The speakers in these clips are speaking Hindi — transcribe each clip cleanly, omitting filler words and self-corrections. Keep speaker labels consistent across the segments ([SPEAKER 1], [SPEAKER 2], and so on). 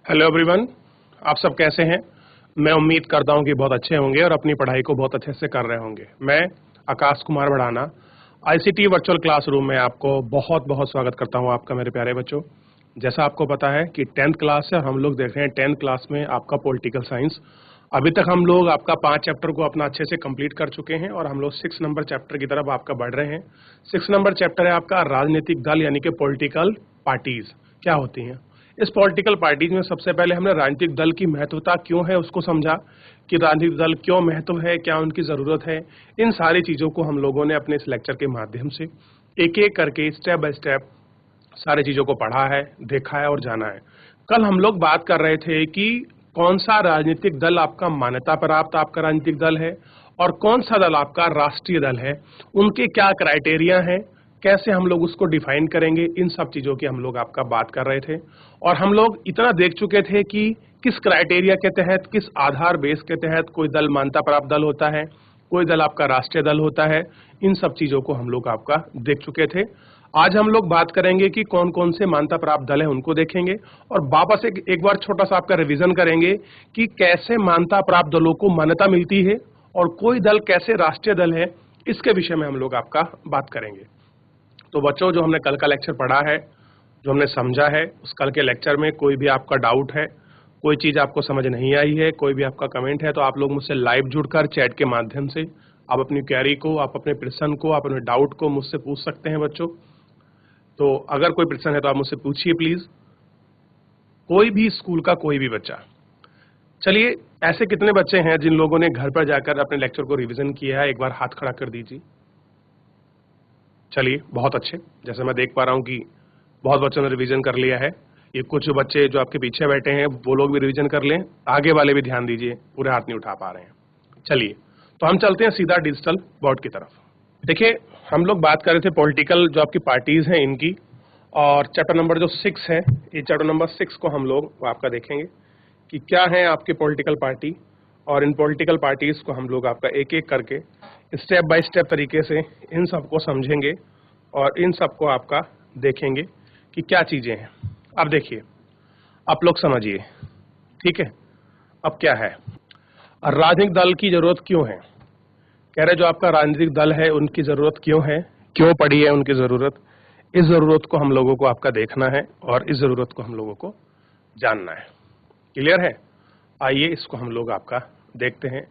[SPEAKER 1] हेलो एवरीवन, आप सब कैसे हैं। मैं उम्मीद करता हूं कि बहुत अच्छे होंगे और अपनी पढ़ाई को बहुत अच्छे से कर रहे होंगे। मैं Akash Kumar Bhadana ICT virtual classroom में आपको बहुत बहुत स्वागत करता हूं आपका मेरे प्यारे बच्चों। जैसा आपको पता है कि 10th क्लास है और हम लोग देख रहे हैं 10th क्लास में आपका पॉलिटिकल साइंस। अभी तक हम लोग आपका 5 चैप्टर को अपना अच्छे से कंप्लीट कर चुके हैं और हम लोग 6 नंबर चैप्टर की तरफ आपका बढ़ रहे हैं। 6 नंबर चैप्टर है आपका राजनीतिक दल यानी कि पॉलिटिकल पार्टीज क्या होती हैं। इस पॉलिटिकल पार्टीज में सबसे पहले हमने राजनीतिक दल की महत्वता क्यों है उसको समझा कि राजनीतिक दल क्यों महत्व है, क्या उनकी जरूरत है। इन सारी चीजों को हम लोगों ने अपने इस लेक्चर के माध्यम से एक एक करके स्टेप बाय स्टेप सारी चीजों को पढ़ा है, देखा है और जाना है। कल हम लोग बात कर रहे थे कि कौन सा राजनीतिक दल आपका मान्यता प्राप्त आपका राजनीतिक दल है और कौन सा दल आपका राष्ट्रीय दल है, उनके क्या क्राइटेरिया हैं, कैसे हम लोग उसको डिफाइन करेंगे। इन सब चीजों की हम लोग आपका बात कर रहे थे और हम लोग इतना देख चुके थे कि किस क्राइटेरिया के तहत, किस आधार बेस के तहत कोई दल मान्यता प्राप्त दल होता है, कोई दल आपका राष्ट्रीय दल होता है। इन सब चीजों को हम लोग आपका देख चुके थे। आज हम लोग बात करेंगे कि कौन कौन से मान्यता प्राप्त दल हैं उनको देखेंगे और वापस एक बार छोटा सा आपका रिवीजन करेंगे कि कैसे मान्यता प्राप्त दलों को मान्यता मिलती है और कोई दल कैसे राष्ट्रीय दल है, इसके विषय में हम लोग आपका बात करेंगे। तो बच्चों, जो हमने कल का लेक्चर पढ़ा है, जो हमने समझा है, उस कल के लेक्चर में कोई भी आपका डाउट है, कोई चीज आपको समझ नहीं आई है, कोई भी आपका कमेंट है, तो आप लोग मुझसे लाइव जुड़कर चैट के माध्यम से आप अपनी क्वेरी को, आप अपने प्रश्न को, आप अपने डाउट को मुझसे पूछ सकते हैं बच्चों। तो अगर कोई प्रश्न है तो आप मुझसे पूछिए प्लीज, कोई भी स्कूल का कोई भी बच्चा। चलिए, ऐसे कितने बच्चे हैं जिन लोगों ने घर पर जाकर अपने लेक्चर को रिवीजन किया है, एक बार हाथ खड़ा कर दीजिए। चलिए, बहुत अच्छे। जैसे मैं देख पा रहा हूं कि बहुत बच्चों ने रिवीजन कर लिया है। ये कुछ बच्चे जो आपके पीछे बैठे हैं वो लोग भी रिवीजन कर लें, आगे वाले भी ध्यान दीजिए, पूरे हाथ नहीं उठा पा रहे हैं। चलिए, तो हम चलते हैं सीधा डिजिटल बोर्ड की तरफ। देखिए, हम लोग बात कर रहे थे पॉलिटिकल जो आपकी पार्टीज हैं इनकी, और चैप्टर नंबर जो 6 है, ये चैप्टर नंबर 6 को हम लोग आपका देखेंगे कि क्या है आपके पॉलिटिकल पार्टी, और इन पॉलिटिकल पार्टीज को हम लोग आपका एक एक करके स्टेप बाय स्टेप तरीके से इन सबको समझेंगे और इन सबको आपका देखेंगे कि क्या चीजें हैं। अब देखिए, आप लोग समझिए, ठीक है। अब क्या है, राजनीतिक दल की जरूरत क्यों है, कह रहे जो आपका राजनीतिक दल है उनकी जरूरत क्यों है, क्यों पड़ी है उनकी जरूरत। इस जरूरत को हम लोगों को आपका देखना है और इस जरूरत को हम लोगों को जानना है। क्लियर है? आइए इसको हम लोग आपका देखते हैं,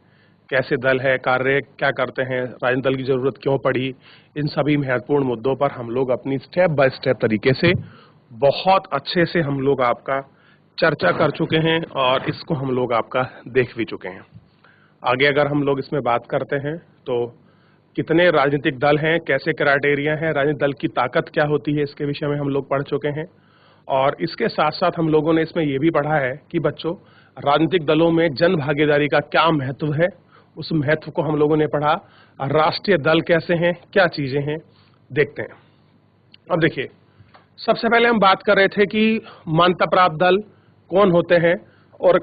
[SPEAKER 1] कैसे दल है, कार्य क्या करते हैं, राजनीतिक दल की जरूरत क्यों पड़ी। इन सभी महत्वपूर्ण मुद्दों पर हम लोग अपनी स्टेप बाय स्टेप तरीके से बहुत अच्छे से हम लोग आपका चर्चा कर चुके हैं और इसको हम लोग आपका देख भी चुके हैं। आगे अगर हम लोग इसमें बात करते हैं तो कितने राजनीतिक दल हैं, कैसे क्राइटेरिया है, राजनीतिक दल की ताकत क्या होती है, इसके विषय में हम लोग पढ़ चुके हैं। और इसके साथ साथ हम लोगों ने इसमें यह भी पढ़ा है कि बच्चों, राजनीतिक दलों में जन भागीदारी का क्या महत्व है, उस महत्व को हम लोगों ने पढ़ा। राष्ट्रीय दल कैसे हैं, क्या चीजें हैं, देखते हैं। अब देखिए, सबसे पहले हम बात कर रहे थे कि मान्यता प्राप्त दल कौन होते हैं और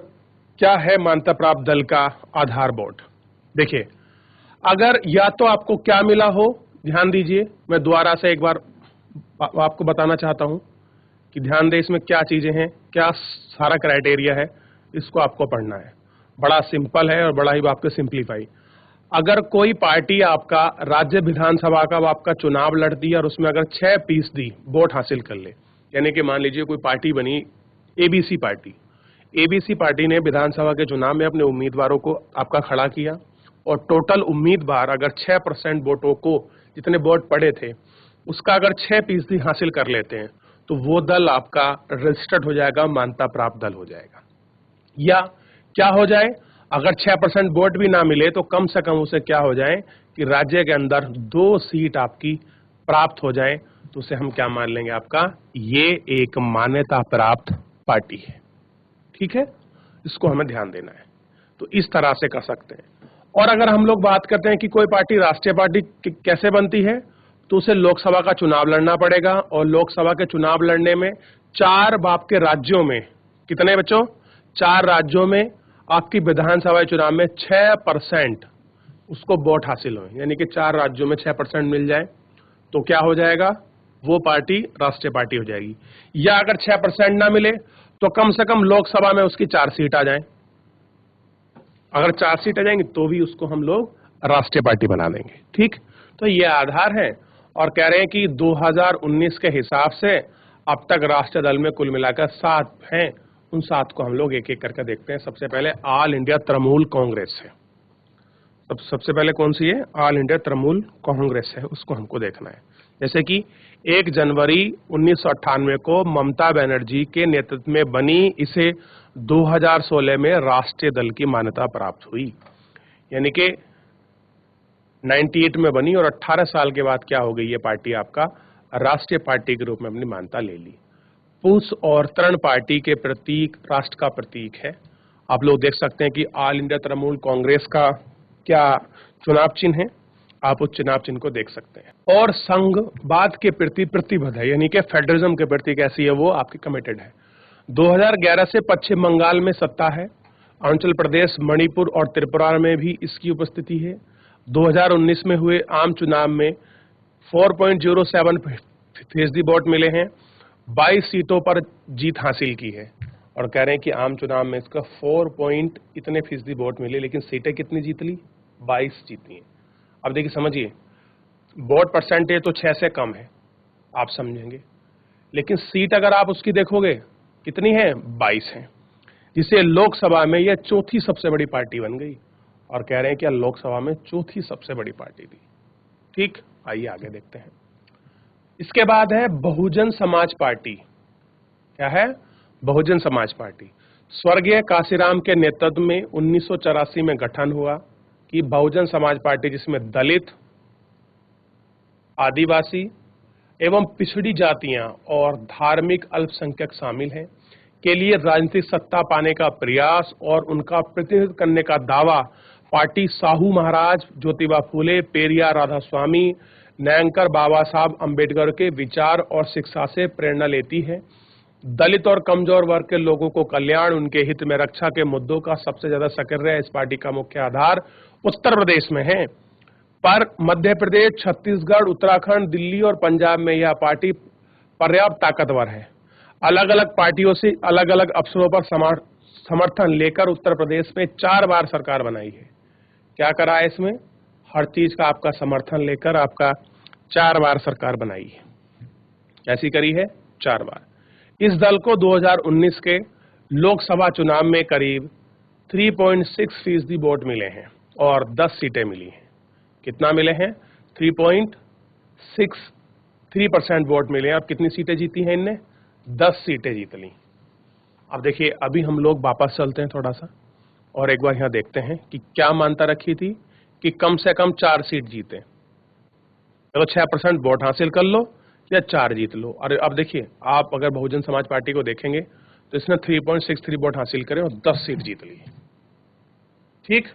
[SPEAKER 1] क्या है मान्यता प्राप्त दल का आधार बोर्ड। देखिए, अगर या तो आपको क्या मिला हो, ध्यान दीजिए, मैं दोबारा से एक बार आपको बताना चाहता हूं कि ध्यान दें इसमें क्या चीजें हैं, क्या सारा क्राइटेरिया है, इसको आपको पढ़ना है। बड़ा सिंपल है और बड़ा ही आपको सिंप्लीफाई। अगर कोई पार्टी आपका राज्य विधानसभा का आपका चुनाव लड़ती है और उसमें अगर 6% वोट हासिल कर ले, यानी कि मान लीजिए कोई पार्टी बनी एबीसी पार्टी, एबीसी पार्टी ने विधानसभा के चुनाव में अपने उम्मीदवारों को आपका खड़ा किया और टोटल उम्मीदवार अगर 6% वोटों को, जितने वोट पड़े थे उसका अगर 6% हासिल कर लेते हैं तो वो दल आपका रजिस्टर्ड हो जाएगा, मान्यता प्राप्त दल हो जाएगा। या क्या हो जाए, अगर 6% वोट भी ना मिले तो कम से कम उसे क्या हो जाए कि राज्य के अंदर 2 सीट आपकी प्राप्त हो जाए, तो उसे हम क्या मान लेंगे, आपका ये एक मान्यता प्राप्त पार्टी है। ठीक है, इसको हमें ध्यान देना है। तो इस तरह से कर सकते हैं। और अगर हम लोग बात करते हैं कि कोई पार्टी राष्ट्रीय पार्टी कैसे बनती है, तो उसे लोकसभा का चुनाव लड़ना पड़ेगा और लोकसभा के चुनाव लड़ने में 4 बाप के राज्यों में, कितने बच्चों, 4 राज्यों में आपकी विधानसभा चुनाव में 6% उसको वोट हासिल हो, यानी कि 4 राज्यों में 6% मिल जाए तो क्या हो जाएगा, वो पार्टी राष्ट्रीय पार्टी हो जाएगी। या अगर 6% ना मिले तो कम से कम लोकसभा में उसकी 4 सीट आ जाएं। अगर 4 सीट आ जाएंगी तो भी उसको हम लोग राष्ट्रीय पार्टी बना देंगे। ठीक, तो ये आधार है। और कह रहे हैं कि 2019 के हिसाब से अब तक राष्ट्रीय दल में कुल मिलाकर 7 हैं। उन 7 को हम लोग एक एक करके देखते हैं। सबसे पहले ऑल इंडिया तृणमूल कांग्रेस है। सबसे पहले कौन सी है? ऑल इंडिया तृणमूल कांग्रेस है, उसको हमको देखना है। जैसे कि 1 जनवरी 1998 को ममता बनर्जी के नेतृत्व में बनी, इसे 2016 में राष्ट्रीय दल की मान्यता प्राप्त हुई। यानी कि 98 में बनी और 18 साल के बाद क्या हो गई ये पार्टी? आपका राष्ट्रीय पार्टी के रूप में अपनी मान्यता ले ली। पुष और तृण पार्टी के प्रतीक राष्ट्र का प्रतीक है। आप लोग देख सकते हैं कि ऑल इंडिया तृणमूल कांग्रेस का क्या चुनाव चिन्ह है, आप उस चुनाव चिन्ह को देख सकते हैं। और संघवाद के प्रति प्रतिबद्ध है, यानी कि फेडरलिज्म के प्रति कैसी है, वो आपकी कमिटेड है। 2011 से पश्चिम बंगाल में सत्ता है, अरुणाचल प्रदेश, मणिपुर और त्रिपुरा में भी इसकी उपस्थिति है। 2019 में हुए आम चुनाव में 4.07% वोट मिले हैं, 22 सीटों पर जीत हासिल की है। और कह रहे हैं कि आम चुनाव में इसका 4% वोट मिले, लेकिन सीटें कितनी जीत ली? 22 जीती हैं। अब देखिए, समझिए, वोट परसेंटेज तो 6 से कम है, आप समझेंगे, लेकिन सीट अगर आप उसकी देखोगे कितनी है? 22 है, जिसे लोकसभा में यह चौथी सबसे बड़ी पार्टी बन गई। और कह रहे हैं कि लोकसभा में चौथी सबसे बड़ी पार्टी थी। ठीक, आइए आगे देखते हैं। इसके बाद है बहुजन समाज पार्टी। क्या है? बहुजन समाज पार्टी। स्वर्गीय काशीराम के नेतृत्व में 1984 में गठन हुआ कि बहुजन समाज पार्टी, जिसमें दलित, आदिवासी एवं पिछड़ी जातियां और धार्मिक अल्पसंख्यक शामिल हैं, के लिए राजनीतिक सत्ता पाने का प्रयास और उनका प्रतिनिधित्व करने का दावा पार्टी साहू महाराज, ज्योतिबा फूले, पेरियार राधास्वामी, न्यायंकर बाबा साहब अम्बेडकर के विचार और शिक्षा से प्रेरणा लेती है। दलित और कमजोर वर्ग के लोगों को कल्याण, उनके हित में रक्षा के मुद्दों का सबसे ज्यादा सक्रिय है। इस पार्टी का मुख्य आधार उत्तर प्रदेश में है, पर मध्य प्रदेश, छत्तीसगढ़, उत्तराखंड, दिल्ली और पंजाब में यह पार्टी पर्याप्त ताकतवर है। अलग अलग पार्टियों से अलग अलग अवसरों पर समर्थन लेकर उत्तर प्रदेश में 4 बार सरकार बनाई है। क्या करा है इसमें? हर चीज का आपका समर्थन लेकर आपका 4 बार सरकार बनाई है। कैसी करी है? 4 बार। इस दल को 2019 के लोकसभा चुनाव में करीब 3.6% वोट मिले हैं और 10 सीटें मिली हैं। कितना मिले हैं? 3.63% वोट मिले हैं। अब कितनी सीटें जीती हैं इनने? 10 सीटें जीत ली। अब देखिए, अभी हम लोग वापस चलते हैं थोड़ा सा और एक बार यहां देखते हैं कि क्या मान्यता रखी थी कि कम से कम 4 सीट जीते। चलो 6% वोट हासिल कर लो या 4 जीत लो। और अब देखिए, आप अगर बहुजन समाज पार्टी को देखेंगे तो इसने 3.63 वोट हासिल करे और 10 सीट जीत ली। ठीक,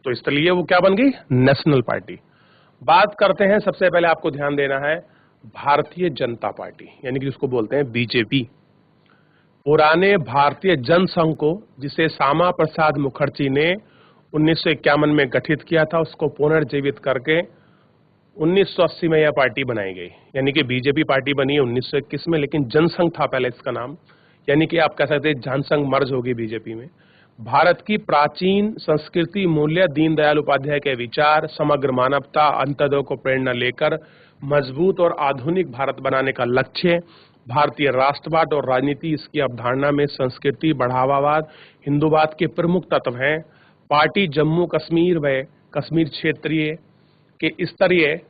[SPEAKER 1] तो इसलिए वो क्या बन गई? National party. बात करते हैं, सबसे पहले आपको ध्यान देना है भारतीय जनता पार्टी, यानी कि जिसको बोलते हैं बीजेपी। पुराने भारतीय जनसंघ को, जिसे श्यामा प्रसाद मुखर्जी ने 1951 में गठित किया था, उसको पुनर्जीवित करके 1980 में यह पार्टी बनाई गई। यानी कि बीजेपी पार्टी बनी है 1921 में, लेकिन जनसंघ था पहले इसका नाम। यानी कि आप कह सकते हैं जनसंघ मर्ज होगी बीजेपी में। भारत की प्राचीन संस्कृति, मूल्य, दीनदयाल उपाध्याय के विचार, समग्र मानवता, अंत्योदय को प्रेरणा लेकर मजबूत और आधुनिक भारत बनाने का लक्ष्य, भारतीय राष्ट्रवाद और राजनीति, इसकी अवधारणा में संस्कृति, बढ़ावावाद, हिंदूवाद के प्रमुख तत्व हैं। पार्टी जम्मू कश्मीर व कश्मीर क्षेत्रीय के स्तरीय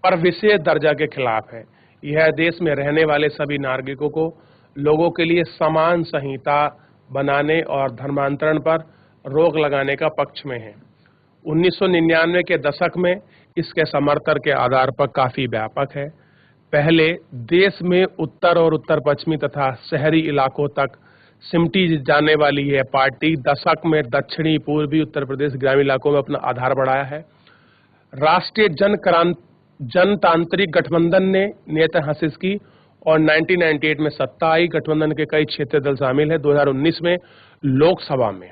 [SPEAKER 1] पर विशेष दर्जा के खिलाफ है। यह देश में रहने वाले सभी नागरिकों को लोगों के लिए समान संहिता बनाने और धर्मांतरण पर रोक लगाने का पक्ष में है। 1999 के दशक में इसके समर्थन के आधार पर काफी व्यापक है। पहले देश में उत्तर और उत्तर पश्चिमी तथा शहरी इलाकों तक सिमटी जाने वाली यह पार्टी दशक में दक्षिणी पूर्वी उत्तर प्रदेश ग्रामीण इलाकों में अपना आधार बढ़ाया है। राष्ट्रीय जनतांत्रिक गठबंधन ने नेता हासिल की और 1998 में सत्ता आई। गठबंधन के कई क्षेत्रीय दल शामिल है। 2019 में लोकसभा में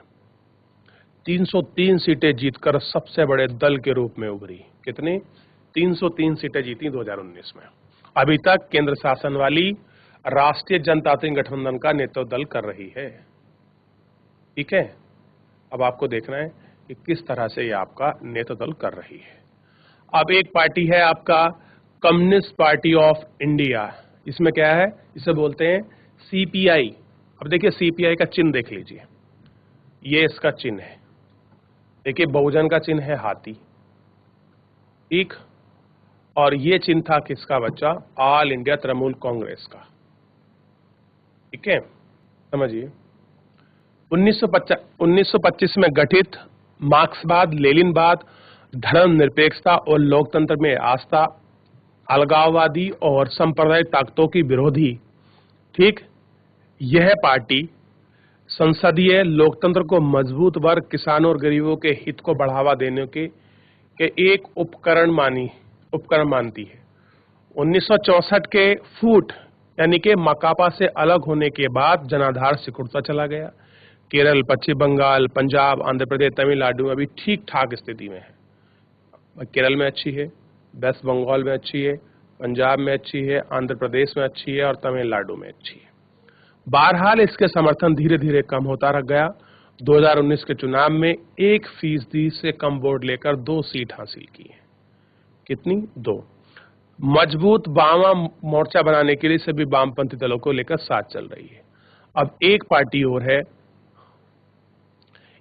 [SPEAKER 1] 303 सीटें जीतकर सबसे बड़े दल के रूप में उभरी। कितनी? 303 सीटें जीती 2019 में। अभी तक केंद्र शासन वाली राष्ट्रीय जनतांत्रिक गठबंधन का नेतृत्व दल कर रही है। ठीक है, अब आपको देखना है कि किस तरह से ये आपका नेतृत्व दल कर रही है। अब एक पार्टी है आपका कम्युनिस्ट पार्टी ऑफ इंडिया, इसमें क्या है, इसे बोलते हैं सीपीआई। अब देखिए सीपीआई का चिन्ह देख लीजिए, ये इसका चिन्ह है। देखिए बहुजन का चिन्ह है हाथी, ठीक, और ये चिन्ह था किसका बच्चा, ऑल इंडिया तृणमूल कांग्रेस का। ठीक है, समझिए 1925 में गठित मार्क्सवाद, लेनिनवाद, धर्मनिरपेक्षता और लोकतंत्र में आस्था, अलगाववादी और सांप्रदायिक ताकतों की विरोधी, ठीक, यह पार्टी संसदीय लोकतंत्र को मजबूत वर्ग, किसानों और गरीबों के हित को बढ़ावा देने के एक उपकरण मानती है। 1964 के फूट यानी कि मकापा से अलग होने के बाद जनाधार सिकुड़ता चला गया। केरल, पश्चिम बंगाल, पंजाब, आंध्र प्रदेश, तमिलनाडु में अभी ठीक ठाक स्थिति में है। केरल में अच्छी है, वेस्ट बंगाल में अच्छी है, पंजाब में अच्छी है, आंध्र प्रदेश में अच्छी है और तमिलनाडु में अच्छी है। बहरहाल इसके समर्थन धीरे धीरे कम होता रह गया। 2019 के चुनाव में 1% से कम वोट लेकर 2 सीट हासिल की है। कितनी? 2। मजबूत वामा मोर्चा बनाने के लिए सभी वामपंथी दलों को लेकर साथ चल रही है। अब एक पार्टी और है,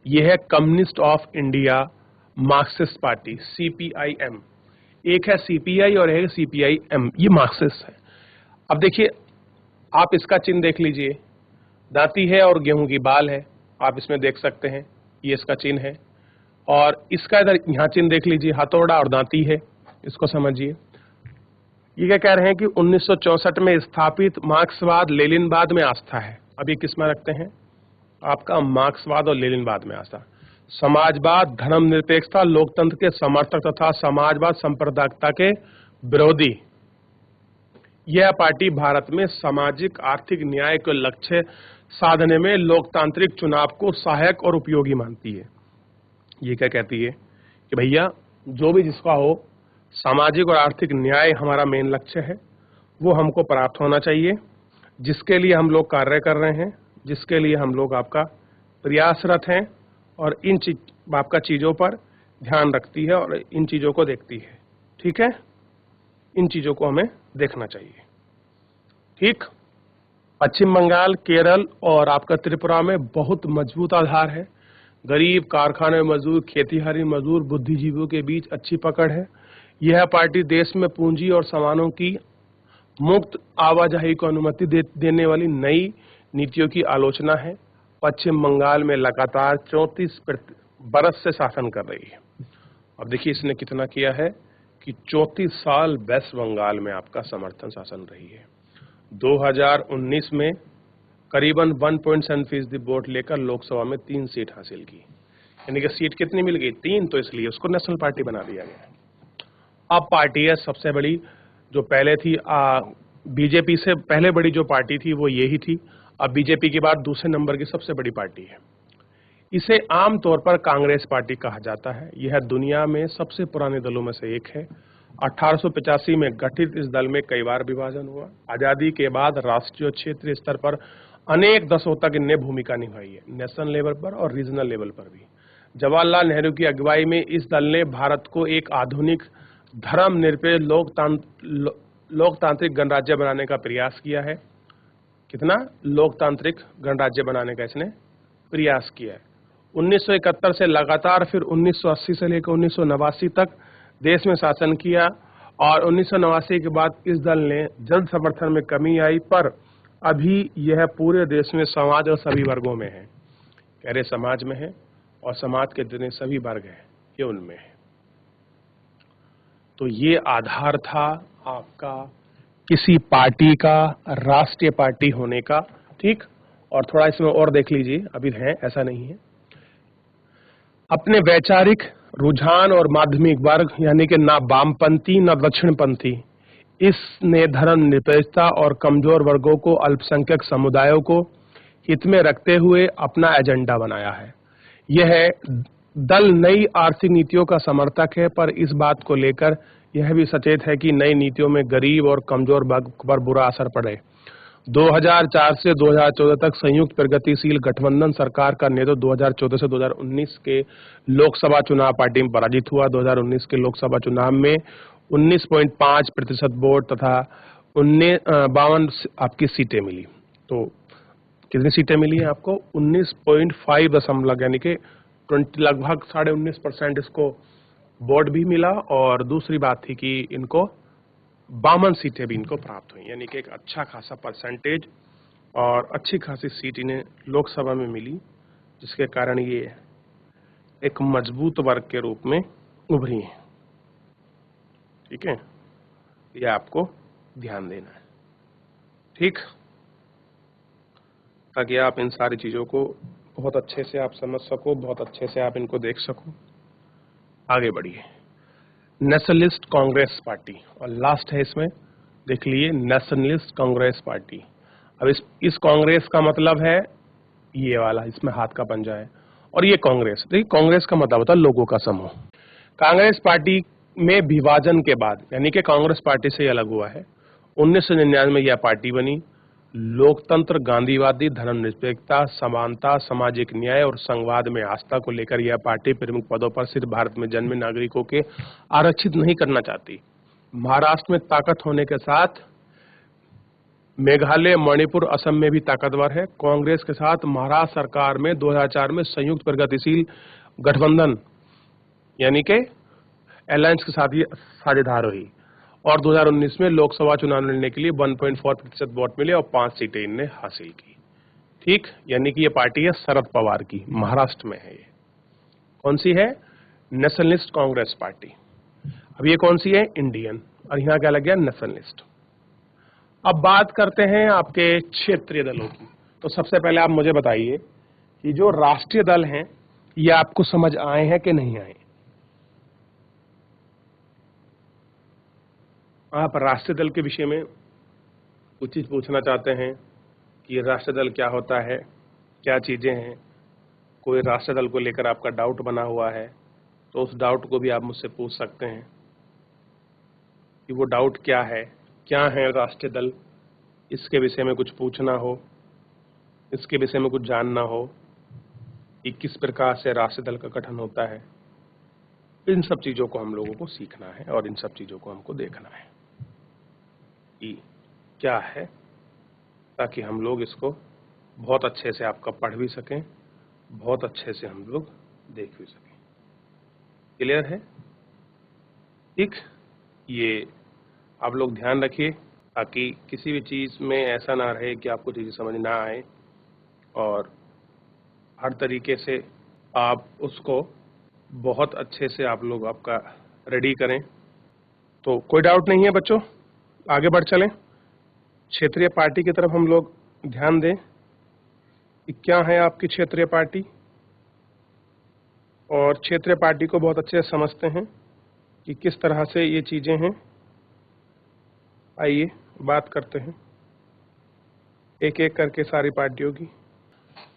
[SPEAKER 1] यह है communist of India Marxist party, CPIM. एक है सीपीआई और एक है सीपीआईएम, ये मार्क्सिस्ट है। अब देखिए आप इसका चिन्ह देख लीजिए, दांती है और गेहूं की बाल है, आप इसमें देख सकते हैं, ये इसका चिन्ह है। और इसका इधर यहाँ चिन्ह देख लीजिए, हथौड़ा और दांती है, इसको समझिए। ये क्या कह रहे हैं कि 1964 में स्थापित मार्क्सवाद, लेनिनवाद में आस्था है। अब ये किस में रखते हैं, आपका मार्क्सवाद और लेनिनवाद में आस्था। समाजवाद, धर्मनिरपेक्षता, लोकतंत्र के समर्थक तथा समाजवाद सांप्रदायिकता के विरोधी। यह पार्टी भारत में सामाजिक आर्थिक न्याय के लक्ष्य साधने में लोकतांत्रिक चुनाव को सहायक और उपयोगी मानती है। ये क्या कहती है कि भैया जो भी जिसका हो, सामाजिक और आर्थिक न्याय हमारा मेन लक्ष्य है, वो हमको प्राप्त होना चाहिए, जिसके लिए हम लोग कार्य कर रहे हैं, जिसके लिए हम लोग आपका प्रयासरत हैं, और इन आपका चीजों पर ध्यान रखती है और इन चीजों को देखती है। ठीक है, इन चीजों को हमें देखना चाहिए। ठीक, पश्चिम बंगाल, केरल और आपका त्रिपुरा में बहुत मजबूत आधार है। गरीब, कारखाने मजदूर, खेतीहारी मजदूर, बुद्धिजीवियों के बीच अच्छी पकड़ है। यह पार्टी देश में पूंजी और सामानों की मुक्त आवाजाही को अनुमति देने वाली नई नीतियों की आलोचना है। पश्चिम बंगाल में लगातार 34 बरस से शासन कर रही है। अब देखिए इसने कितना किया है कि 34 साल वेस्ट बंगाल में आपका समर्थन शासन रही है। 2019 में करीबन 1.7% वोट लेकर लोकसभा में 3 सीट हासिल की, यानी कि सीट कितनी मिल गई? 3, तो इसलिए उसको नेशनल पार्टी बना दिया गया। अब पार्टी है सबसे बड़ी, जो पहले थी बीजेपी से पहले बड़ी जो पार्टी थी वो यही थी, अब बीजेपी के बाद दूसरे नंबर की सबसे बड़ी पार्टी है। इसे आमतौर पर कांग्रेस पार्टी कहा जाता है। यह दुनिया में सबसे पुराने दलों में से एक है। 1885 में गठित इस दल में कई बार विभाजन हुआ। आजादी के बाद राष्ट्रीय और क्षेत्रीय स्तर पर अनेक दशकों तक इनने भूमिका निभाई है, नेशनल लेवल पर और रीजनल लेवल पर भी। जवाहरलाल नेहरू की अगुवाई में इस दल ने भारत को एक आधुनिक धर्मनिरपेक्ष लोकतांत्रिक गणराज्य बनाने का प्रयास किया है। कितना? लोकतांत्रिक गणराज्य बनाने का इसने प्रयास किया है। 1971 से लगातार फिर 1980 से लेकर 1989 तक देश में शासन किया, और 1989 के बाद इस दल ने जन समर्थन में कमी आई, पर अभी यह पूरे देश में समाज और सभी वर्गों में है। कह रहे समाज में है, और समाज के जितने सभी वर्ग हैं ये उनमें है। तो ये आधार था आपका किसी पार्टी का राष्ट्रीय पार्टी होने का। ठीक, और थोड़ा इसमें और देख लीजिए, अभी है ऐसा नहीं है। अपने वैचारिक रुझान और माध्यमिक वर्ग यानी कि ना वामपंथी ना दक्षिणपंथी, इसने धर्मनिरपेक्षता और कमजोर वर्गों को, अल्पसंख्यक समुदायों को हित में रखते हुए अपना एजेंडा बनाया है। यह दल नई आर्थिक नीतियों का समर्थक है, पर इस बात को लेकर यह भी सचेत है कि नई नीतियों में गरीब और कमजोर वर्ग पर बुरा असर पड़े। 2004 से 2014 तक संयुक्त प्रगतिशील गठबंधन सरकार का नेतृत्व 2014 से 2019 के लोकसभा चुनाव पार्टी में पराजित हुआ। 2019 के लोकसभा चुनाव में 19.5% वोट तथा 52 आपकी सीटें मिली। तो कितनी सीटें मिली हैं आपको? 19.5 दशमलव यानी कि लगभग 19.5% इसको वोट भी मिला, और दूसरी बात थी कि इनको 52 सीटें भी इनको प्राप्त हुई, यानी कि एक अच्छा खासा परसेंटेज और अच्छी खासी सीट इन्हें लोकसभा में मिली, जिसके कारण ये एक मजबूत वर्ग के रूप में उभरी हैं। ठीक है, ये आपको ध्यान देना है, ठीक, ताकि आप इन सारी चीजों को बहुत अच्छे से आप समझ सको, बहुत अच्छे से आप इनको देख सको। आगे बढ़िए। नेशनलिस्ट कांग्रेस पार्टी, और लास्ट है इसमें, देख लिए, नेशनलिस्ट कांग्रेस पार्टी। अब इस कांग्रेस का मतलब है ये वाला, इसमें हाथ का पंजा है, और ये कांग्रेस, देखिए कांग्रेस का मतलब होता है लोगों का समूह। कांग्रेस पार्टी में विभाजन के बाद, यानी कि कांग्रेस पार्टी से अलग हुआ है, 1999 में यह पार्टी बनी। लोकतंत्र, गांधीवादी, धर्मनिरपेक्षता, समानता, सामाजिक न्याय और संघवाद में आस्था को लेकर यह पार्टी प्रमुख पदों पर सिर्फ भारत में जन्मे नागरिकों के आरक्षित नहीं करना चाहती। महाराष्ट्र में ताकत होने के साथ मेघालय, मणिपुर, असम में भी ताकतवर है। कांग्रेस के साथ महाराष्ट्र सरकार में 2004 में संयुक्त प्रगतिशील गठबंधन यानी कि अलायंस के साथ ही साझेदार हुई, और 2019 में लोकसभा चुनाव लड़ने के लिए 1.4% वोट मिले और 5 सीटें इनने हासिल की। ठीक, यानी कि ये पार्टी है शरद पवार की, महाराष्ट्र में है ये। कौन सी है? Nationalist Congress party. अब ये कौन सी है? इंडियन, और यहाँ क्या लग गया? नेशनलिस्ट। अब बात करते हैं आपके क्षेत्रीय दलों की। तो सबसे पहले आप मुझे बताइए कि जो राष्ट्रीय दल हैं ये आपको समझ आए हैं कि नहीं आए? आप राष्ट्रीय दल के विषय में कुछ चीज पूछना चाहते हैं कि राष्ट्रीय दल क्या होता है, क्या चीजें हैं, कोई राष्ट्रीय दल को लेकर आपका डाउट बना हुआ है, तो उस डाउट को भी आप मुझसे पूछ सकते हैं कि वो डाउट क्या है राष्ट्रीय दल, इसके विषय में कुछ पूछना हो, इसके विषय में कुछ जानना हो कि किस प्रकार से राष्ट्रीय दल का गठन होता है। इन सब चीजों को हम लोगों को सीखना है और इन सब चीजों को हमको देखना है कि क्या है, ताकि हम लोग इसको बहुत अच्छे से आपका पढ़ भी सकें, बहुत अच्छे से हम लोग देख भी सकें। क्लियर है? ठीक, ये आप लोग ध्यान रखिए ताकि किसी भी चीज में ऐसा ना रहे कि आपको चीजें समझ ना आए, और हर तरीके से आप उसको बहुत अच्छे से आप लोग आपका रेडी करें। तो कोई डाउट नहीं है बच्चों, आगे बढ़ चलें। क्षेत्रीय पार्टी की तरफ हम लोग ध्यान दें कि क्या है आपकी क्षेत्रीय पार्टी, और क्षेत्रीय पार्टी को बहुत अच्छे से समझते हैं कि किस तरह से ये चीजें हैं। आइए बात करते हैं एक एक करके सारी पार्टियों की।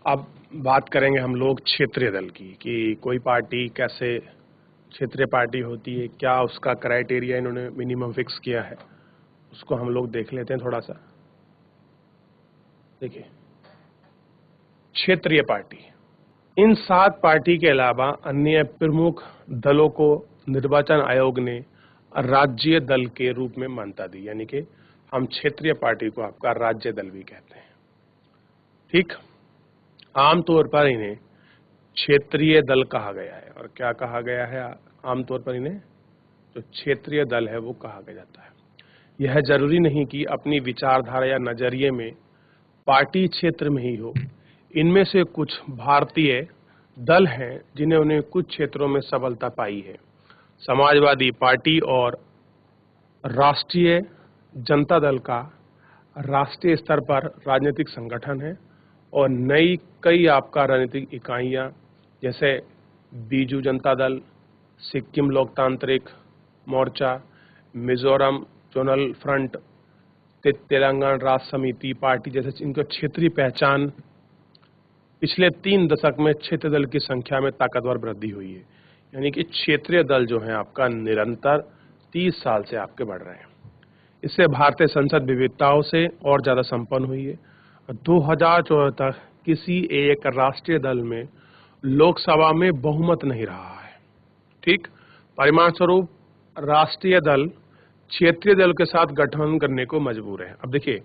[SPEAKER 1] अब बात करेंगे हम लोग क्षेत्रीय दल की कि कोई पार्टी कैसे क्षेत्रीय पार्टी होती है, क्या उसका क्राइटेरिया इन्होंने मिनिमम फिक्स किया है, उसको हम लोग देख लेते हैं थोड़ा सा। देखिए, क्षेत्रीय पार्टी, इन 7 पार्टी के अलावा अन्य प्रमुख दलों को निर्वाचन आयोग ने राज्य दल के रूप में मान्यता दी, यानी कि हम क्षेत्रीय पार्टी को आपका राज्य दल भी कहते हैं। ठीक, आमतौर पर इन्हें क्षेत्रीय दल कहा गया है, और क्या कहा गया है? आमतौर पर इन्हें जो क्षेत्रीय दल है वो कहा गया जाता है। यह जरूरी नहीं कि अपनी विचारधारा या नजरिए में पार्टी क्षेत्र में ही हो। इनमें से कुछ भारतीय दल हैं जिन्होंने कुछ क्षेत्रों में सफलता पाई है। समाजवादी पार्टी और राष्ट्रीय जनता दल का राष्ट्रीय स्तर पर राजनीतिक संगठन है, और नई कई आपका राजनीतिक इकाइयां जैसे बीजू जनता दल, सिक्किम लोकतांत्रिक मोर्चा, मिजोरम जोनल फ्रंट, तेलंगाना राष्ट्र समिति पार्टी जैसे इनका क्षेत्रीय पहचान पिछले 3 दशक में क्षेत्रीय दल की संख्या में ताकतवर वृद्धि हुई है। यानी कि क्षेत्रीय दल जो है आपका निरंतर 30 साल से आपके बढ़ रहे हैं। इससे भारतीय संसद विविधताओं से और ज्यादा संपन्न हुई है। 2014 तक किसी एक राष्ट्रीय दल में लोकसभा में बहुमत नहीं रहा है। ठीक, परिणाम स्वरूप राष्ट्रीय दल क्षेत्रीय दल के साथ गठबंधन करने को मजबूर है। अब देखिए,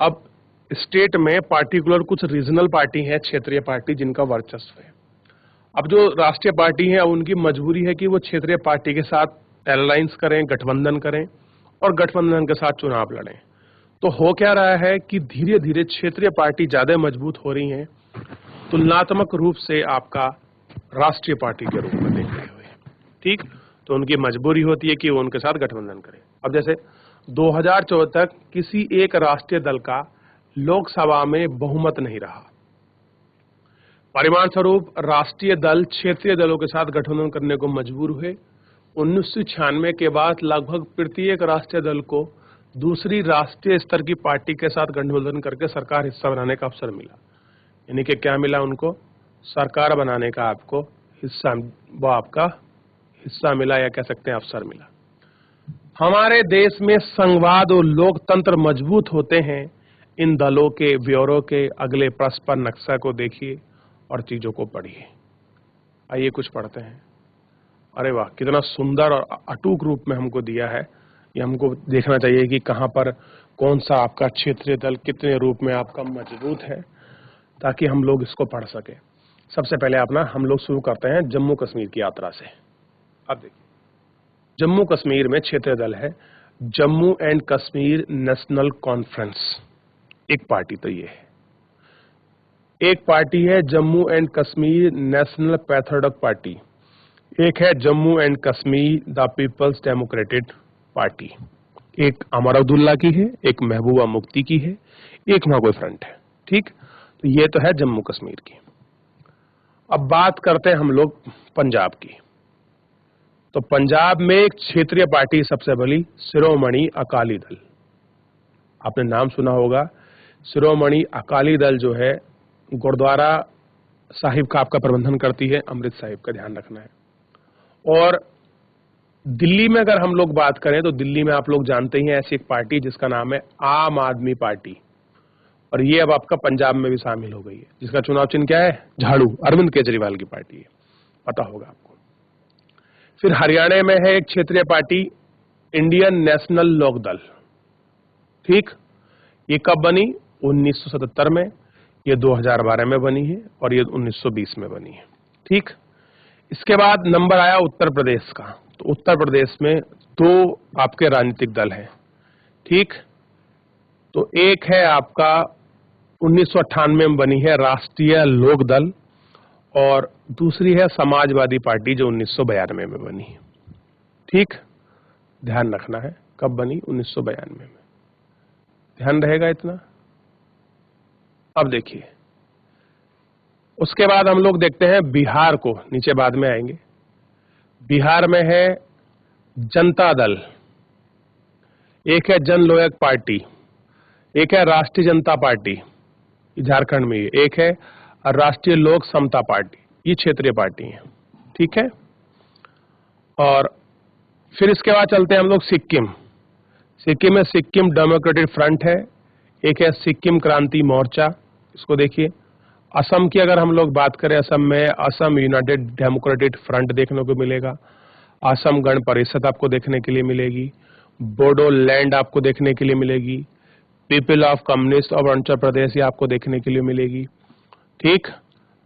[SPEAKER 1] अब स्टेट में पार्टिकुलर कुछ रीजनल पार्टी है, क्षेत्रीय पार्टी, जिनका वर्चस्व है। अब जो राष्ट्रीय पार्टी है, उनकी मजबूरी है कि वो क्षेत्रीय पार्टी के साथ अलायंस करें, गठबंधन करें और गठबंधन के साथ चुनाव लड़ें। तो हो क्या रहा है कि धीरे धीरे क्षेत्रीय पार्टी ज्यादा मजबूत हो रही हैं, तुलनात्मक रूप से आपका राष्ट्रीय पार्टी के रूप में देखते हुए। ठीक, तो उनकी मजबूरी होती है कि वो उनके साथ गठबंधन करें। अब जैसे 2014 तक किसी एक राष्ट्रीय दल का लोकसभा में बहुमत नहीं रहा। परिणाम स्वरूप राष्ट्रीय दल क्षेत्रीय दलों के साथ गठबंधन करने को मजबूर हुए। 1996 के बाद लगभग प्रत्येक राष्ट्रीय दल को दूसरी राष्ट्रीय स्तर की पार्टी के साथ गठबंधन करके सरकार हिस्सा बनाने का अवसर मिला। यानी कि क्या मिला उनको? सरकार बनाने का आपको हिस्सा, वो आपका हिस्सा मिला, या कह सकते हैं अवसर मिला। हमारे देश में संघवाद और लोकतंत्र मजबूत होते हैं इन दलों के ब्यौरों के अगले पृष्ठ पर नक्शा को देखिए और चीजों को पढ़िए। आइए कुछ पढ़ते हैं। अरे वाह, कितना सुंदर और अटूट रूप में हमको दिया है। ये हमको देखना चाहिए कि कहां पर कौन सा आपका क्षेत्रीय दल कितने रूप में आपका मजबूत है, ताकि हम लोग इसको पढ़ सके। सबसे पहले अपना हम लोग शुरू करते हैं जम्मू कश्मीर की यात्रा से। अब देखिए, जम्मू कश्मीर में क्षेत्रीय दल है Jammu and Kashmir National Conference. एक पार्टी तो ये है। एक पार्टी है Jammu and Kashmir National Patriotic Party. एक है Jammu and Kashmir the People's Democratic Party. एक अमर अब्दुल्ला की है, एक महबूबा मुफ्ती की है, एक मागोई फ्रंट है। ठीक, तो ये तो है जम्मू कश्मीर की। अब बात करते हैं हम लोग पंजाब की। तो पंजाब में एक क्षेत्रीय पार्टी सबसे बड़ी शिरोमणि अकाली दल। आपने नाम सुना होगा। शिरोमणि अकाली दल जो है गुरुद्वारा साहिब का आपका प्रबंधन करती है, अमृत साहिब का ध्यान रखना है। और दिल्ली में अगर हम लोग बात करें तो दिल्ली में आप लोग जानते ही हैं ऐसी एक पार्टी जिसका नाम है आम आदमी पार्टी, और ये अब आपका पंजाब में भी शामिल हो गई है, जिसका चुनाव चिन्ह क्या है? झाड़ू। अरविंद केजरीवाल की पार्टी है, पता होगा आपको। फिर हरियाणा में है एक क्षेत्रीय पार्टी इंडियन नेशनल लोक दल। ठीक, ये कब बनी? 1977 में। ये 2012 में बनी है और ये 1920 में बनी है। ठीक, इसके बाद नंबर आया उत्तर प्रदेश का। तो उत्तर प्रदेश में दो आपके राजनीतिक दल हैं। ठीक, तो एक है आपका 1998 में बनी है राष्ट्रीय लोक दल, और दूसरी है समाजवादी पार्टी जो 1992 में बनी है। ठीक, ध्यान रखना है कब बनी? 1992 में। ध्यान रहेगा इतना। अब देखिए, उसके बाद हम लोग देखते हैं बिहार को, नीचे बाद में आएंगे। बिहार में है जनता दल, एक है जन लोक पार्टी, एक है राष्ट्रीय जनता पार्टी, झारखंड में, एक है राष्ट्रीय लोक समता पार्टी। ये क्षेत्रीय पार्टी है। ठीक है, और फिर इसके बाद चलते हैं हम लोग सिक्किम। सिक्किम में सिक्किम डेमोक्रेटिक फ्रंट है, एक है सिक्किम क्रांति मोर्चा, इसको देखिए। असम की अगर हम लोग बात करें, असम में असम यूनाइटेड डेमोक्रेटिक फ्रंट देखने को मिलेगा। असम गण परिषद आपको देखने के लिए मिलेगी। बोडोलैंड आपको देखने के लिए मिलेगी। People of communist of Arunachal Pradesh ये आपको देखने के लिए मिलेगी। ठीक,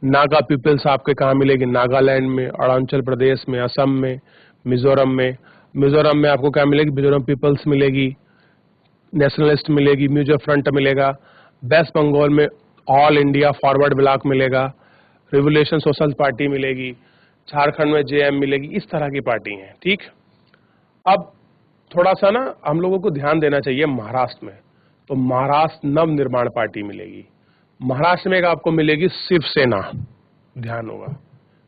[SPEAKER 1] नागा पीपल्स आपके कहाँ मिलेगी? नागालैंड में, अरुणाचल प्रदेश में, असम में, मिजोरम में। मिजोरम में आपको क्या मिलेगी? मिजोरम पीपल्स मिलेगी, नेशनलिस्ट मिलेगी, म्यूचुअल फ्रंट मिलेगा। वेस्ट बंगाल में ऑल इंडिया फॉरवर्ड ब्लॉक मिलेगा, रिवोल्यूशन सोशल पार्टी मिलेगी। झारखंड में जेएम मिलेगी। इस तरह की पार्टी हैं। ठीक, अब थोड़ा सा ना हम लोगों को ध्यान देना चाहिए महाराष्ट्र में। तो महाराष्ट्र नव निर्माण पार्टी मिलेगी। महाराष्ट्र में एक आपको मिलेगी शिवसेना, ध्यान होगा।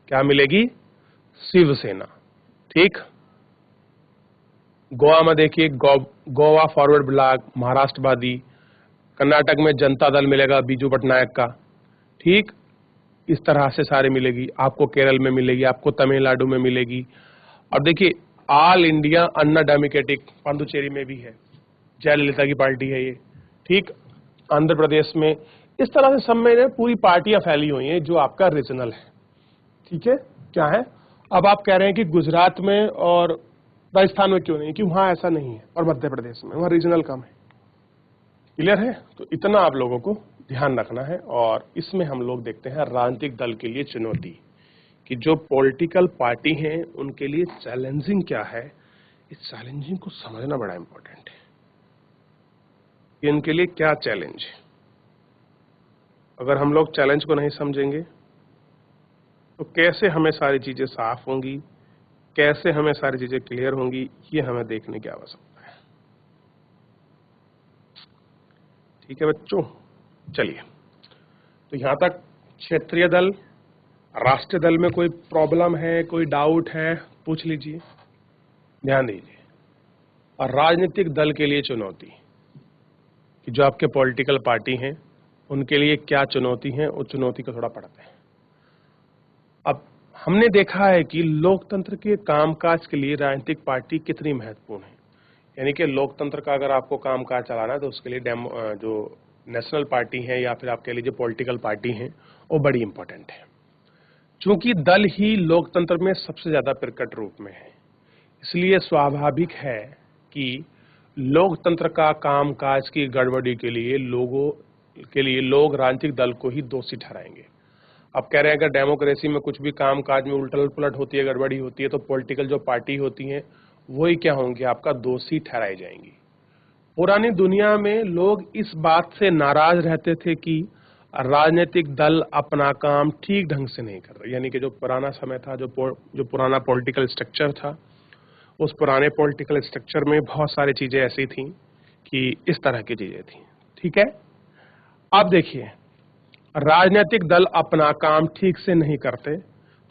[SPEAKER 1] क्या मिलेगी? शिवसेना। ठीक, गोवा में देखिए गोवा फॉरवर्ड ब्लॉक महाराष्ट्रवादी। कर्नाटक में जनता दल मिलेगा बीजू पटनायक का। ठीक, इस तरह से सारे मिलेगी। आपको केरल में मिलेगी, आपको तमिलनाडु में मिलेगी। और देखिए ऑल इंडिया अन्ना डेमोक्रेटिक पांडुचेरी में भी है। जयललिता की पार्टी है ये, ठीक। आंध्र प्रदेश में इस तरह से सब में पूरी पार्टियां फैली हुई हैं जो आपका रीजनल है, ठीक है। क्या है, अब आप कह रहे हैं कि गुजरात में और राजस्थान में क्यों नहीं, कि वहां ऐसा नहीं है, और मध्य प्रदेश में वहां रीजनल कम है। क्लियर है? तो इतना आप लोगों को ध्यान रखना है। और इसमें हम लोग देखते हैं राजनीतिक दल के लिए चुनौती, कि जो पॉलिटिकल पार्टी हैं उनके लिए चैलेंजिंग क्या है। इस चैलेंजिंग को समझना बड़ा इंपॉर्टेंट है कि इनके लिए क्या चैलेंज है। अगर हम लोग चैलेंज को नहीं समझेंगे तो कैसे हमें सारी चीजें साफ होंगी, कैसे हमें सारी चीजें क्लियर होंगी, ये हमें देखने की आवश्यकता है। ठीक है बच्चों, चलिए। तो यहां तक क्षेत्रीय दल, राष्ट्रीय दल में कोई प्रॉब्लम है, कोई डाउट है, पूछ लीजिए, ध्यान दीजिए। और राजनीतिक दल के लिए चुनौती, कि जो आपके पॉलिटिकल पार्टी हैं उनके लिए क्या चुनौती है, उस चुनौती को थोड़ा पढ़ते हैं। अब हमने देखा है कि लोकतंत्र के कामकाज के लिए राजनीतिक पार्टी कितनी महत्वपूर्ण है। यानी कि लोकतंत्र का अगर आपको कामकाज चलाना है तो उसके लिए जो नेशनल पार्टी है या फिर आप कह लीजिए पॉलिटिकल पार्टी है, वो बड़ी इंपॉर्टेंट है। चूंकि दल ही लोकतंत्र में सबसे ज्यादा प्रकट रूप में है, इसलिए स्वाभाविक है कि लोकतंत्र का कामकाज की गड़बड़ी के लिए लोग राजनीतिक दल को ही दोषी ठहराएंगे। अब कह रहे हैं अगर डेमोक्रेसी में कुछ भी कामकाज में उलटल पुलट होती है, गड़बड़ी होती है, तो पॉलिटिकल जो पार्टी होती हैं वही क्या होंगी, आपका दोषी ठहराई जाएंगी। पुरानी दुनिया में लोग इस बात से नाराज रहते थे कि राजनीतिक दल अपना काम ठीक ढंग से नहीं कर रहे। यानी कि जो पुराना समय था, जो पुराना पॉलिटिकल स्ट्रक्चर था, उस पुराने पॉलिटिकल स्ट्रक्चर में बहुत सारी चीजें ऐसी थी कि इस तरह की चीजें थी। ठीक है, अब देखिए, राजनीतिक दल अपना काम ठीक से नहीं करते।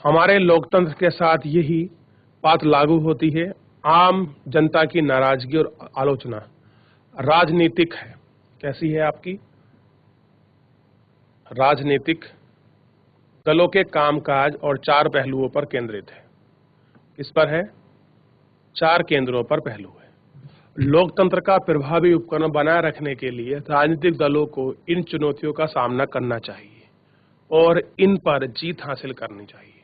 [SPEAKER 1] हमारे लोकतंत्र के साथ यही बात लागू होती है। आम जनता की नाराजगी और आलोचना राजनीतिक है। कैसी है आपकी? राजनीतिक दलों के कामकाज और 4 पहलुओं पर केंद्रित है। किस पर है? 4 केंद्रों पर पहलू है। लोकतंत्र का प्रभावी उपकरण बनाए रखने के लिए राजनीतिक दलों को इन चुनौतियों का सामना करना चाहिए और इन पर जीत हासिल करनी चाहिए।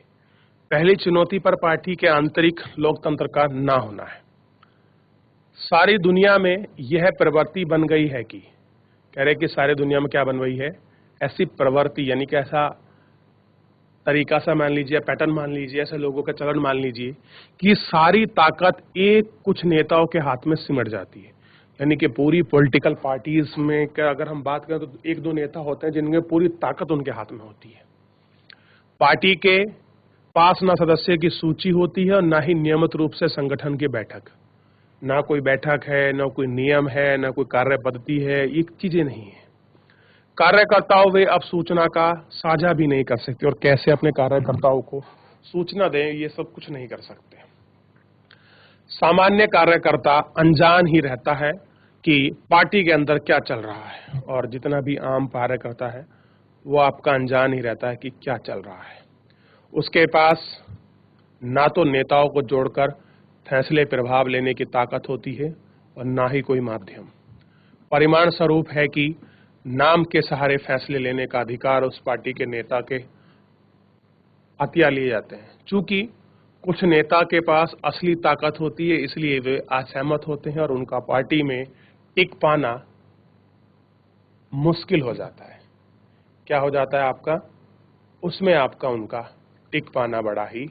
[SPEAKER 1] पहली चुनौती पर पार्टी के आंतरिक लोकतंत्र का ना होना है। सारी दुनिया में यह प्रवृत्ति बन गई है कि, कह रहे कि सारी दुनिया में क्या बन गई है, ऐसी प्रवृत्ति, यानी कि ऐसा तरीका सा मान लीजिए, पैटर्न मान लीजिए, ऐसे लोगों का चलन मान लीजिए कि सारी ताकत एक कुछ नेताओं के हाथ में सिमट जाती है। यानी कि पूरी पॉलिटिकल पार्टीज में क्या अगर हम बात करें तो 1-2 नेता होते हैं जिनमें पूरी ताकत उनके हाथ में होती है। पार्टी के पास ना सदस्य की सूची होती है और ना ही नियमित रूप से संगठन की बैठक। ना कोई बैठक है, ना कोई नियम है, ना कोई कार्य पद्धति है, ये चीजें नहीं है। कार्यकर्ताओं वे अब सूचना का साझा भी नहीं कर सकते, और कैसे अपने कार्यकर्ताओं को सूचना दें, ये सब कुछ नहीं कर सकते। सामान्य कार्यकर्ता अनजान ही रहता है कि पार्टी के अंदर क्या चल रहा है, और जितना भी आम कार्यकर्ता है वो आपका अनजान ही रहता है कि क्या चल रहा है। उसके पास ना तो नेताओं को जोड़कर फैसले प्रभाव लेने की ताकत होती है और ना ही कोई माध्यम। परिणाम स्वरूप है कि नाम के सहारे फैसले लेने का अधिकार उस पार्टी के नेता के हथिया लिए जाते हैं। चूंकि कुछ नेता के पास असली ताकत होती है, इसलिए वे असहमत होते हैं और उनका पार्टी में टिक पाना मुश्किल हो जाता है। क्या हो जाता है आपका? उसमें आपका उनका टिक पाना बड़ा ही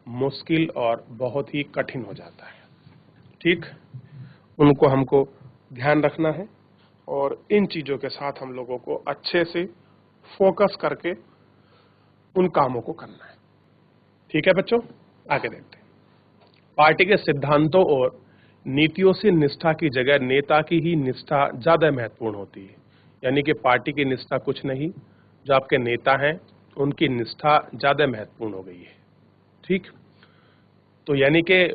[SPEAKER 1] मुश्किल और बहुत ही कठिन हो जाता है। ठीक, उनको हमको ध्यान रखना है और इन चीजों के साथ हम लोगों को अच्छे से फोकस करके उन कामों को करना है। ठीक है बच्चों, आगे देखते हैं। पार्टी के सिद्धांतों और नीतियों से निष्ठा की जगह नेता की ही निष्ठा ज्यादा महत्वपूर्ण होती है। यानी कि पार्टी की निष्ठा कुछ नहीं, जो आपके नेता हैं उनकी निष्ठा ज्यादा महत्वपूर्ण हो गई है। ठीक, तो यानी कि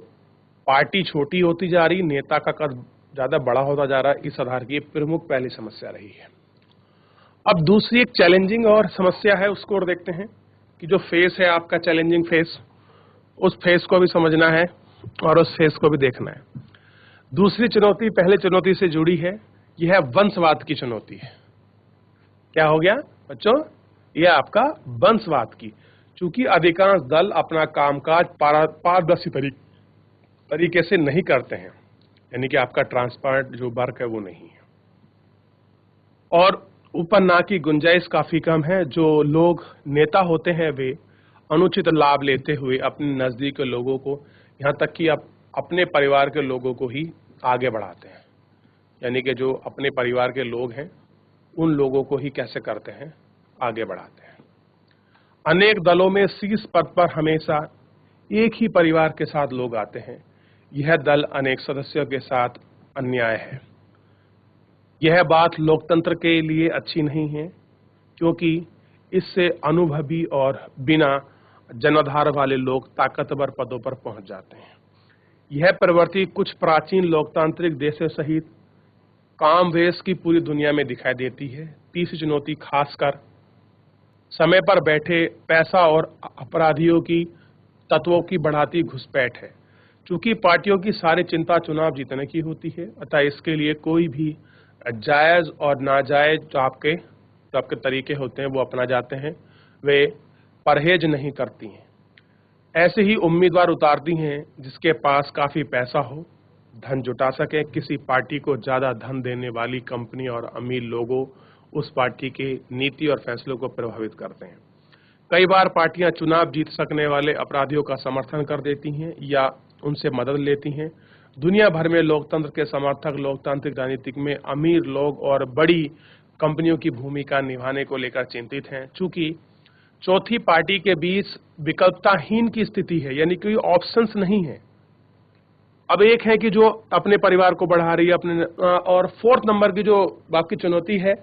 [SPEAKER 1] पार्टी छोटी होती जा रही, नेता का कद ज्यादा बड़ा होता जा रहा है। इस आधार की प्रमुख पहली समस्या रही है। अब दूसरी एक चैलेंजिंग और समस्या है, उसको और देखते हैं कि जो फेस है आपका चैलेंजिंग फेस, उस फेस को भी समझना है और उस फेस को भी देखना है। दूसरी चुनौती पहले चुनौती से जुड़ी है, यह है वंशवाद की चुनौती है। क्या हो गया बच्चों? यह आपका वंशवाद की, चूंकि अधिकांश दल अपना कामकाज पारदर्शी तरीके से नहीं करते हैं, यानी कि आपका ट्रांसपेरेंट जो वर्क है वो नहीं है, और ऊपर ना की गुंजाइश काफी कम है। जो लोग नेता होते हैं वे अनुचित लाभ लेते हुए अपने नजदीक के लोगों को, यहाँ तक कि अपने परिवार के लोगों को ही आगे बढ़ाते हैं, यानी कि जो अपने परिवार के लोग हैं उन लोगों को ही कैसे करते हैं, आगे बढ़ाते हैं। अनेक दलों में शीर्ष पद पर हमेशा एक ही परिवार के साथ लोग आते हैं। यह दल अनेक सदस्यों के साथ अन्याय है। यह बात लोकतंत्र के लिए अच्छी नहीं है, क्योंकि इससे अनुभवी और बिना जनाधार वाले लोग ताकतवर पदों पर पहुंच जाते हैं। यह प्रवृत्ति कुछ प्राचीन लोकतांत्रिक देशों सहित कामवेश की पूरी दुनिया में दिखाई देती है। तीसरी चुनौती खासकर समय पर बैठे पैसा और अपराधियों की तत्वों की बढ़ाती घुसपैठ है। चूंकि पार्टियों की सारी चिंता चुनाव जीतने की होती है, अतः इसके लिए कोई भी जायज और नाजायज जो आपके तरीके होते हैं वो अपना जाते हैं, वे परहेज नहीं करती हैं। ऐसे ही उम्मीदवार उतारती हैं जिसके पास काफी पैसा हो, धन जुटा सके। किसी पार्टी को ज्यादा धन देने वाली कंपनी और अमीर लोगों उस पार्टी के नीति और फैसलों को प्रभावित करते हैं। कई बार पार्टियां चुनाव जीत सकने वाले अपराधियों का समर्थन कर देती हैं या उनसे मदद लेती हैं। दुनिया भर में लोकतंत्र के समर्थक लोकतांत्रिक राजनीति में अमीर लोग और बड़ी कंपनियों की भूमिका निभाने को लेकर चिंतित हैं। चूंकि चौथी पार्टी के बीच विकल्पताहीन की स्थिति है, यानी कोई ऑप्शंस नहीं है। अब एक है कि जो अपने परिवार को बढ़ा रही है अपने, और फोर्थ नंबर की जो आपकी चुनौती है,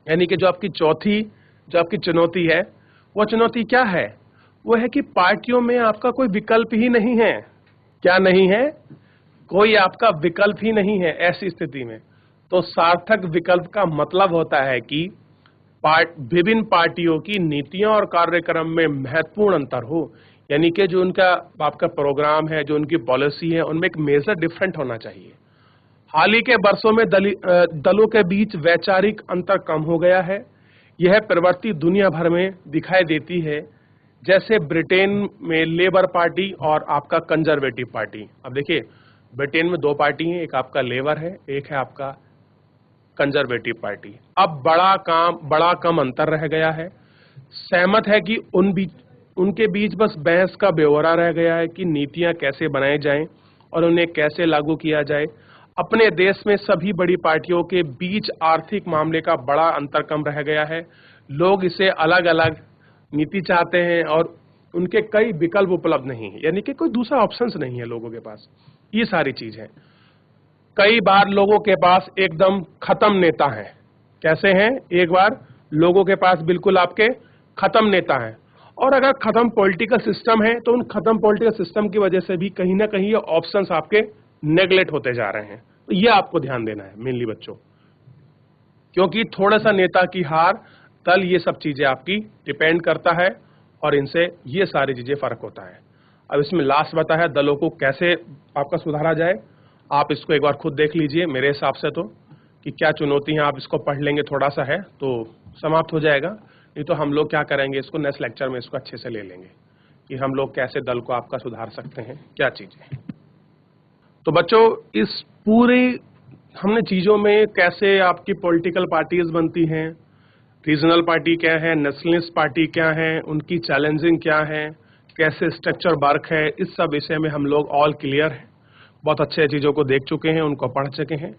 [SPEAKER 1] यानी कि जो आपकी चुनौती है, वो चुनौती क्या है? वो है कि पार्टियों में आपका कोई विकल्प ही नहीं है। क्या नहीं है? कोई आपका विकल्प ही नहीं है। ऐसी स्थिति में तो सार्थक विकल्प का मतलब होता है कि विभिन्न पार्टियों की नीतियों और कार्यक्रम में महत्वपूर्ण अंतर हो, यानी कि जो उनका आपका प्रोग्राम है, जो उनकी पॉलिसी है, उनमें एक मेजर डिफरेंट होना चाहिए। हाल ही के वर्षों में दलों के बीच वैचारिक अंतर कम हो गया है। यह प्रवृत्ति दुनिया भर में दिखाई देती है, जैसे ब्रिटेन में लेबर पार्टी और आपका कंजर्वेटिव पार्टी। अब देखिए, ब्रिटेन में दो पार्टी हैं, एक आपका लेबर है, एक है आपका कंजर्वेटिव पार्टी। अब बड़ा कम अंतर रह गया है। सहमत है कि उनके बीच बस बहस का ब्यौरा रह गया है कि नीतियां कैसे बनाई जाएं और उन्हें कैसे लागू किया जाए। अपने देश में सभी बड़ी पार्टियों के बीच आर्थिक मामले का बड़ा अंतर कम रह गया है। लोग इसे अलग अलग नीति चाहते हैं और उनके कई विकल्प उपलब्ध नहीं है, यानी कि कोई दूसरा ऑप्शंस नहीं है लोगों के पास। ये सारी चीज है। कई बार लोगों के पास एकदम खत्म नेता हैं। कैसे हैं? एक बार लोगों के पास बिल्कुल आपके खत्म नेता हैं, और अगर खत्म पॉलिटिकल सिस्टम है तो उन खत्म पॉलिटिकल सिस्टम की वजह से भी कहीं ना कहीं ये ऑप्शंस आपके नेगलेक्ट होते जा रहे हैं। तो ये आपको ध्यान देना है मेनली बच्चों, क्योंकि थोड़ा सा नेता की हार तल ये सब चीजें आपकी डिपेंड करता है, और इनसे ये सारी चीजें फर्क होता है। अब इसमें लास्ट बता है दलों को कैसे आपका सुधारा जाए। आप इसको एक बार खुद देख लीजिए। मेरे हिसाब से तो कि क्या चुनौती है, आप इसको पढ़ लेंगे थोड़ा सा है तो समाप्त हो जाएगा। नहीं तो हम लोग क्या करेंगे, इसको नेक्स्ट लेक्चर में इसको अच्छे से ले लेंगे कि हम लोग कैसे दल को आपका सुधार सकते हैं, क्या चीजें। तो बच्चों, इस पूरी हमने चीजों में कैसे आपकी पॉलिटिकल पार्टीज बनती हैं, रीजनल पार्टी क्या है, नेशनलिस्ट पार्टी क्या है, उनकी चैलेंजिंग क्या है, कैसे स्ट्रक्चर वर्क है, इस सब विषय में हम लोग ऑल क्लियर हैं। बहुत अच्छे चीजों को देख चुके हैं, उनको पढ़ चुके हैं।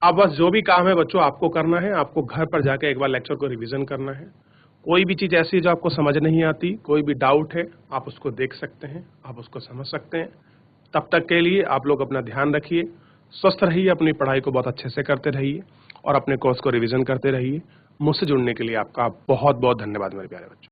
[SPEAKER 1] अब बस जो भी काम है बच्चों आपको करना है, आपको घर पर जाकर एक बार लेक्चर को रिवीजन करना है। कोई भी चीज ऐसी है जो आपको समझ नहीं आती, कोई भी डाउट है, आप उसको देख सकते हैं, आप उसको समझ सकते हैं। तब तक के लिए आप लोग अपना ध्यान रखिए, स्वस्थ रहिए, अपनी पढ़ाई को बहुत अच्छे से करते रहिए और अपने कोर्स को रिवीजन करते रहिए। मुझसे जुड़ने के लिए आपका बहुत बहुत धन्यवाद मेरे प्यारे बच्चों।